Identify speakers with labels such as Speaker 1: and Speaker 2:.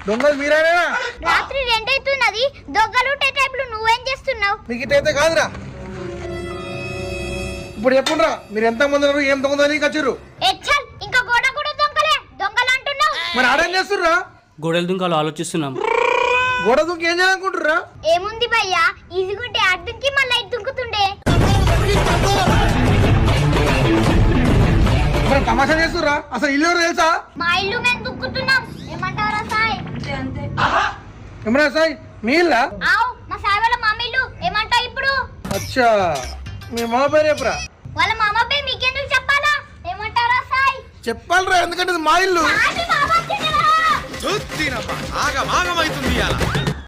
Speaker 1: దొంగలు మీరేనా?
Speaker 2: రాత్రి 2 అవుతున్నది. దొంగలు టైపులు నువ్వేం చేస్తున్నావు?
Speaker 1: మీకు ఇటైతే కాదురా. ఇప్పుడు చెప్పుండ్రా, మీరు ఎంత మంది ఉన్నారు, ఏం దొంగదని వచ్చారు?
Speaker 2: ఇంకా గోడ కూడా దొంగలే. దొంగలు అంటున్నావు
Speaker 1: మరి ఆడేం చేస్తుర్రా?
Speaker 3: గోడల దుంకాలు ఆలోచిస్తున్నాం.
Speaker 1: గోడ దుంకి ఏం చేయాలనుకుంటుర్రా?
Speaker 2: ఏముంది భయ్యా, ఈజీగుంటే అడ్డుకి మళ్ళీ ఇటు దుంకుతుండే.
Speaker 1: మరి తమాషా చేస్తుర్రా? అసలు ఇల్లు ఎవరో తెలుసా?
Speaker 2: మా ఇల్లు మేము దుక్కుతున్నాం. ఏమంటారా సాయ్?
Speaker 1: ఏమన్నా సాయి మీ ఇల్లా?
Speaker 2: ఆవ్, మా సాయ్ వాళ్ళ మామ ఇల్లు. ఏమంటావు ఇప్పుడు?
Speaker 1: అచ్చా, మీ మామ పేరు చెప్పురా.
Speaker 2: వాళ్ళ మామ పేరు మీకెందుకు చెప్పాలా? ఏమంటారా సాయ్?
Speaker 1: చెప్పాలరా, ఎందుకంటే ఇది మా ఇల్లు.
Speaker 2: అది మామ తినరా?
Speaker 4: ఆగమాగమైతుంది అలా.